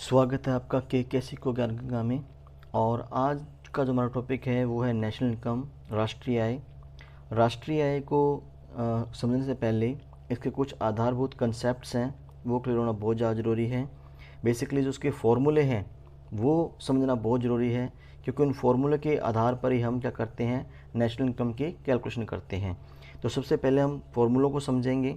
स्वागत है आपका के सीखो ज्ञान गंगा में। और आज का जो हमारा टॉपिक है वो है नेशनल इनकम, राष्ट्रीय आय। राष्ट्रीय आय को समझने से पहले इसके कुछ आधारभूत कंसेप्ट्स हैं वो क्लियर होना बहुत ज़्यादा ज़रूरी है। बेसिकली जो उसके फॉर्मूले हैं वो समझना बहुत ज़रूरी है, क्योंकि उन फॉर्मूले के आधार पर ही हम क्या करते हैं, नेशनल इनकम की कैलकुलेशन करते हैं। तो सबसे पहले हम फॉर्मूलों को समझेंगे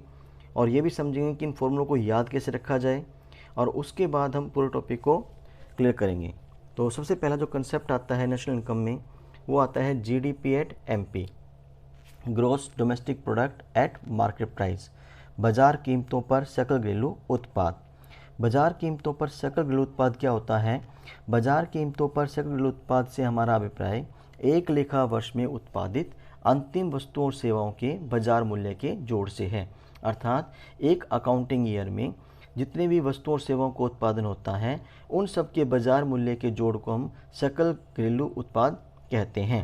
और ये भी समझेंगे कि इन फॉर्मूलों को याद कैसे रखा जाए, और उसके बाद हम पूरे टॉपिक को क्लियर करेंगे। तो सबसे पहला जो कंसेप्ट आता है नेशनल इनकम में वो आता है GDP at MP, gross domestic product at market price. बाजार कीमतों पर सकल घरेलू उत्पाद। बाजार कीमतों पर सकल घरेलू उत्पाद क्या होता है? बाजार कीमतों पर सकल घरेलू उत्पाद से हमारा अभिप्राय एक लेखा वर्ष में उत्पादित अंतिम वस्तुओं और सेवाओं के बाजार मूल्य के जोड़ से है। अर्थात एक अकाउंटिंग ईयर में जितने भी वस्तुओं और सेवाओं का उत्पादन होता है उन सब के बाजार मूल्य के जोड़ को हम सकल घरेलू उत्पाद कहते हैं।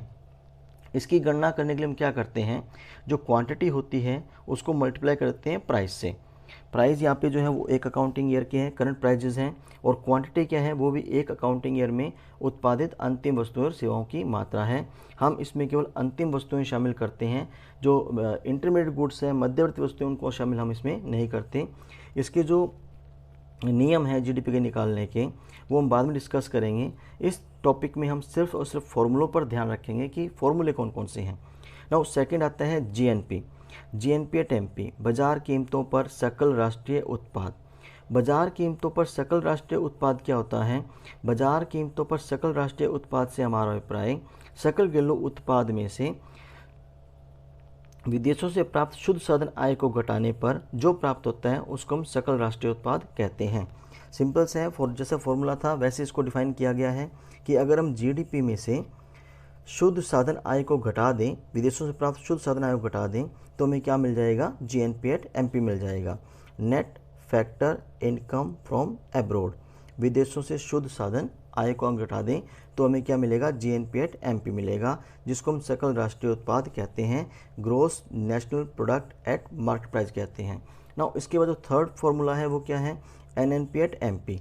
इसकी गणना करने के लिए हम क्या करते हैं, जो क्वांटिटी होती है उसको मल्टीप्लाई करते हैं प्राइस से। प्राइस यहाँ पे जो है वो एक अकाउंटिंग ईयर के हैं, करंट प्राइजेस हैं, और क्वांटिटी क्या है वो भी एक अकाउंटिंग ईयर में उत्पादित अंतिम वस्तुओं और सेवाओं की मात्रा है। हम इसमें केवल अंतिम वस्तुएं शामिल करते हैं, जो इंटरमीडिएट गुड्स हैं, मध्यवर्ती वस्तुएं, उनको शामिल हम इसमें नहीं करते। इसके जो नियम है जीडीपी के निकालने के वो हम बाद में डिस्कस करेंगे। इस टॉपिक में हम सिर्फ और सिर्फ फॉर्मूलों पर ध्यान रखेंगे कि फॉर्मूले कौन कौन से हैं। नाउ सेकंड आता है जीएनपी, जीएनपी एट एमपी, बाजार कीमतों पर सकल राष्ट्रीय उत्पाद। बाजार कीमतों पर सकल राष्ट्रीय उत्पाद क्या होता है? बाजार कीमतों पर सकल राष्ट्रीय उत्पाद से हमारा अभिप्राय सकल घरेलू उत्पाद में से विदेशों से प्राप्त शुद्ध साधन आय को घटाने पर जो प्राप्त होता है उसको हम सकल राष्ट्रीय उत्पाद कहते हैं। सिंपल से है, जैसा फॉर्मूला था वैसे इसको डिफाइन किया गया है कि अगर हम जीडीपी में से शुद्ध साधन आय को घटा दें, विदेशों से प्राप्त शुद्ध साधन आय को घटा दें, तो हमें क्या मिल जाएगा? जीएनपी एट एमपी मिल जाएगा, net factor income from abroad. विदेशों से शुद्ध साधन आय को हम घटा दें तो हमें क्या मिलेगा? जीएनपी एट एमपी मिलेगा, जिसको हम सकल राष्ट्रीय उत्पाद कहते हैं, gross national product at market price कहते हैं। नाउ इसके बाद जो थर्ड फॉर्मूला है वो क्या है? NNP at MP,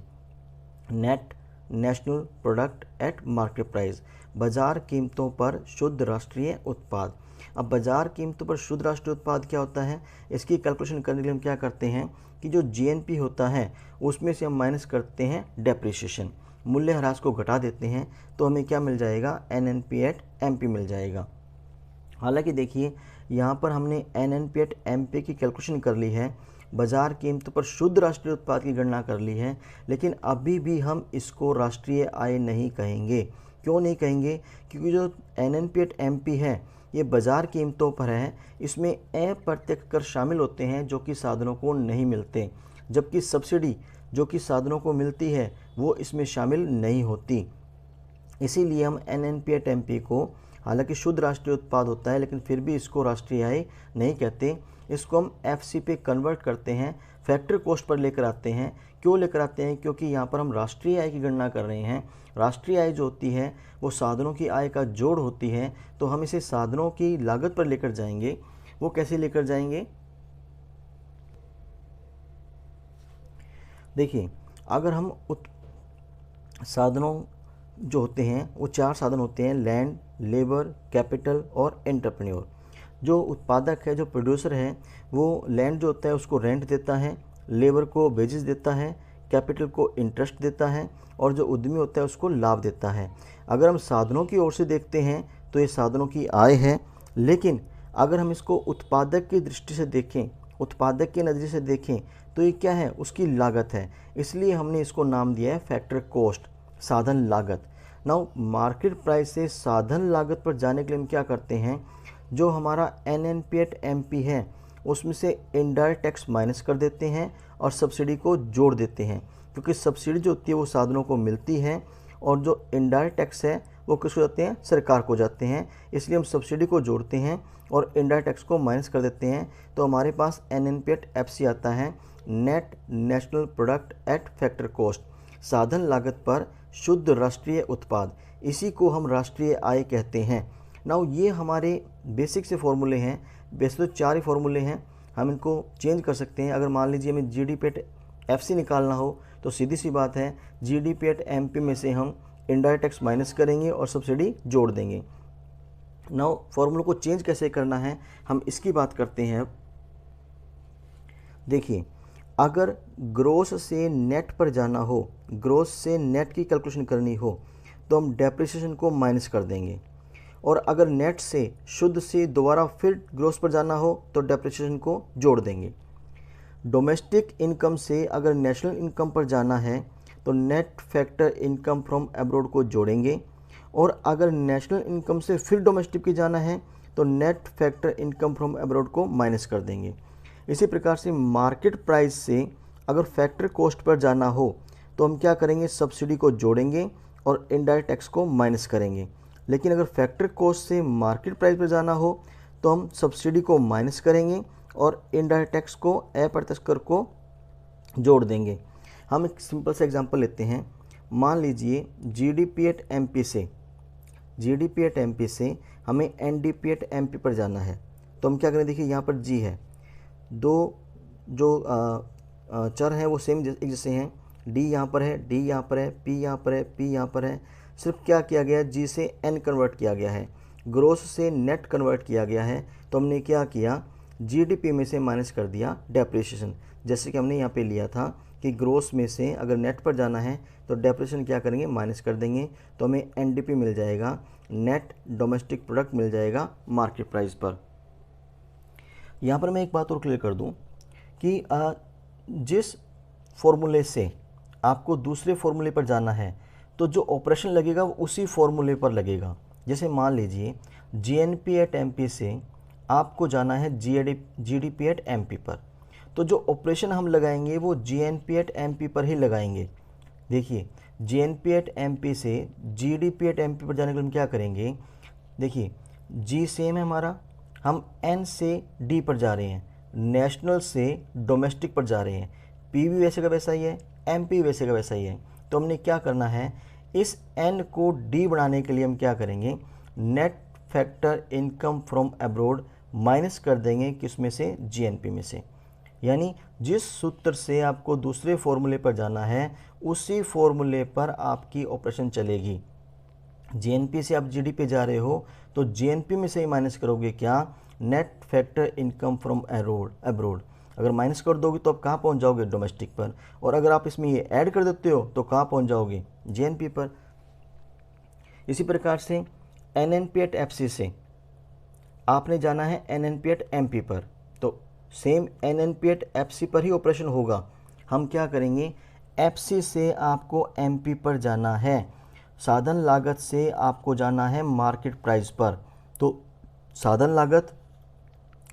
net national product at market price, बाजार कीमतों पर शुद्ध राष्ट्रीय उत्पाद। अब बाजार कीमतों पर शुद्ध राष्ट्रीय उत्पाद क्या होता है? इसकी कैलकुलेशन करने के लिए हम क्या करते हैं कि जो जीएनपी होता है उसमें से हम माइनस करते हैं डेप्रिसिएशन, मूल्यह्रास को घटा देते हैं, तो हमें क्या मिल जाएगा? एनएनपी एट एमपी मिल जाएगा। हालांकि देखिए यहाँ पर हमने एनएनपी एट एमपी की कैलकुलेशन कर ली है, बाजार कीमतों पर शुद्ध राष्ट्रीय उत्पाद की गणना कर ली है, लेकिन अभी भी हम इसको राष्ट्रीय आय नहीं कहेंगे। क्यों नहीं कहेंगे? क्योंकि जो एनएनपी एट एमपी है ये बाजार कीमतों पर है, इसमें अप्रत्यक्ष कर शामिल होते हैं जो कि साधनों को नहीं मिलते, जबकि सब्सिडी जो कि साधनों को मिलती है वो इसमें शामिल नहीं होती। इसीलिए हम एनएनपी एट एमपी को, हालांकि शुद्ध राष्ट्रीय उत्पाद होता है लेकिन फिर भी इसको राष्ट्रीय आय नहीं कहते, इसको हम एफसी पे कन्वर्ट करते हैं, फैक्टर कॉस्ट पर लेकर आते हैं। क्यों लेकर आते हैं? क्योंकि यहाँ पर हम राष्ट्रीय आय की गणना कर रहे हैं। राष्ट्रीय आय जो होती है वो साधनों की आय का जोड़ होती है, तो हम इसे साधनों की लागत पर लेकर जाएंगे। वो कैसे लेकर जाएंगे? देखिए, अगर हम साधनों जो होते हैं वो चार साधन होते हैं, लैंड, लेबर, कैपिटल और एंटरप्रेन्योर। जो उत्पादक है, जो प्रोड्यूसर है, वो लैंड जो होता है उसको रेंट देता है, लेबर को वेजेस देता है, कैपिटल को इंटरेस्ट देता है, और जो उद्यमी होता है उसको लाभ देता है। अगर हम साधनों की ओर से देखते हैं तो ये साधनों की आय है, लेकिन अगर हम इसको उत्पादक की दृष्टि से देखें, उत्पादक के नज़रिए से देखें, तो ये क्या है? उसकी लागत है। इसलिए हमने इसको नाम दिया है फैक्टर कॉस्ट, साधन लागत। नाउ मार्केट प्राइस से साधन लागत पर जाने के लिए हम क्या करते हैं, जो हमारा एनएनपी एट एमपी है उसमें से इनडायरेक्ट टैक्स माइनस कर देते हैं और सब्सिडी को जोड़ देते हैं, क्योंकि सब्सिडी जो होती है वो साधनों को मिलती है और जो इनडायरेक्ट टैक्स है वो किसको जाते हैं? सरकार को जाते हैं। इसलिए हम सब्सिडी को जोड़ते हैं और इनडायरेक्ट टैक्स को माइनस कर देते हैं, तो हमारे पास एनएनपी एट एफसी आता है, net national product eight factor cost, साधन लागत पर शुद्ध राष्ट्रीय उत्पाद। इसी को हम राष्ट्रीय आय कहते हैं। नाउ ये हमारे बेसिक से फॉर्मूले हैं, वैसे तो चार ही फॉर्मूले हैं, हम इनको चेंज कर सकते हैं। अगर मान लीजिए हमें जीडीपी एट एफसी निकालना हो तो सीधी सी बात है, जीडीपी एट एमपी में से हम इनडायरेक्ट टैक्स माइनस करेंगे और सब्सिडी जोड़ देंगे। नाउ फॉर्मूला को चेंज कैसे करना है, हम इसकी बात करते हैं अब। देखिए, अगर ग्रोस से नेट पर जाना हो, ग्रोस से नेट की कैलकुलेशन करनी हो, तो हम डेप्रिसिएशन को माइनस कर देंगे, और अगर नेट से शुद्ध से दोबारा फिर ग्रोस पर जाना हो तो डेप्रिसिएशन को जोड़ देंगे। डोमेस्टिक इनकम से अगर नेशनल इनकम पर जाना है तो net factor income from abroad को जोड़ेंगे, और अगर नेशनल इनकम से फिर डोमेस्टिक की जाना है तो net factor income from abroad को माइनस कर देंगे। इसी प्रकार से मार्केट प्राइस से अगर फैक्टर कॉस्ट पर जाना हो तो हम क्या करेंगे, सब्सिडी को जोड़ेंगे और इनडायरेक्ट टैक्स को माइनस करेंगे। लेकिन अगर फैक्टर कॉस्ट से मार्केट प्राइस पर जाना हो तो हम सब्सिडी को माइनस करेंगे और इनडायरेक्ट टैक्स को अप्रत्यक्ष कर को जोड़ देंगे। हम एक सिंपल सा एग्जांपल लेते हैं। मान लीजिए जीडीपी एट एमपी से हमें एनडीपी एट एमपी पर जाना है, तो हम क्या करें, देखिए यहाँ पर जी है, दो जो चर हैं वो सेम एक जैसे हैं, डी यहाँ पर है, डी यहाँ पर है, पी यहाँ पर है, पी यहाँ पर है। सिर्फ क्या किया गया है, जी से एन कन्वर्ट किया गया है, ग्रोस से नेट कन्वर्ट किया गया है। तो हमने क्या किया, जीडीपी में से माइनस कर दिया डेप्रिसिएशन। जैसे कि हमने यहाँ पे लिया था कि ग्रोस में से अगर नेट पर जाना है तो डेप्रिसिएशन क्या करेंगे, माइनस कर देंगे, तो हमें एनडीपी मिल जाएगा, नेट डोमेस्टिक प्रोडक्ट मिल जाएगा मार्केट प्राइस पर। यहाँ पर मैं एक बात और क्लियर कर दूँ कि जिस फॉर्मूले से आपको दूसरे फॉर्मूले पर जाना है तो जो ऑपरेशन लगेगा वो उसी फॉर्मूले पर लगेगा। जैसे मान लीजिए जीएनपी एट एमपी से आपको जाना है जीडीपी एट एमपी पर, तो जो ऑपरेशन हम लगाएंगे वो जीएनपी एट एमपी पर ही लगाएंगे। देखिए, जीएनपी एट एमपी से जीडीपी एट एमपी पर जाने के लिए हम क्या करेंगे, देखिए जी सेम है हमारा, हम एन से डी पर जा रहे हैं, नेशनल से डोमेस्टिक पर जा रहे हैं, पी भी वैसे का वैसा ही है, एमपी वैसे का वैसा ही है। तो हमने क्या करना है, इस एन को डी बनाने के लिए हम क्या करेंगे, net factor income from abroad minus कर देंगे, किस में से, जीएनपी में से। यानी जिस सूत्र से आपको दूसरे फॉर्मूले पर जाना है उसी फॉर्मूले पर आपकी ऑपरेशन चलेगी। जीएनपी से आप जीडी पे जा रहे हो तो जीएनपी में से ही माइनस करोगे क्या, net factor income from abroad. अगर माइनस कर दोगे तो आप कहाँ पहुँच जाओगे, डोमेस्टिक पर, और अगर आप इसमें ये ऐड कर देते हो तो कहाँ पहुँच जाओगे, जीएनपी पर। इसी प्रकार से एनएनपी एट एफसी से आपने जाना है एनएनपी एट एमपी पर, तो सेम एनएनपी एट एफसी पर ही ऑपरेशन होगा। हम क्या करेंगे, एफसी से आपको एमपी पर जाना है, साधन लागत से आपको जाना है मार्केट प्राइस पर, तो साधन लागत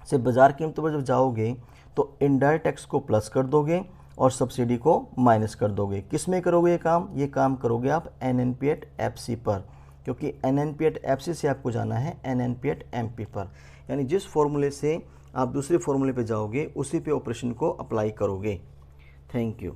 से बाजार कीमतों पर जब जाओगे तो इनडायरेक्ट टैक्स को प्लस कर दोगे और सब्सिडी को माइनस कर दोगे। किस में करोगे ये काम करोगे आप एनएनपी एट एफसी पर, क्योंकि एनएनपी एट एफसी से आपको जाना है एनएनपी एट एमपी पर। यानी जिस फॉर्मूले से आप दूसरे फॉर्मूले पे जाओगे उसी पे ऑपरेशन को अप्लाई करोगे। Thank you.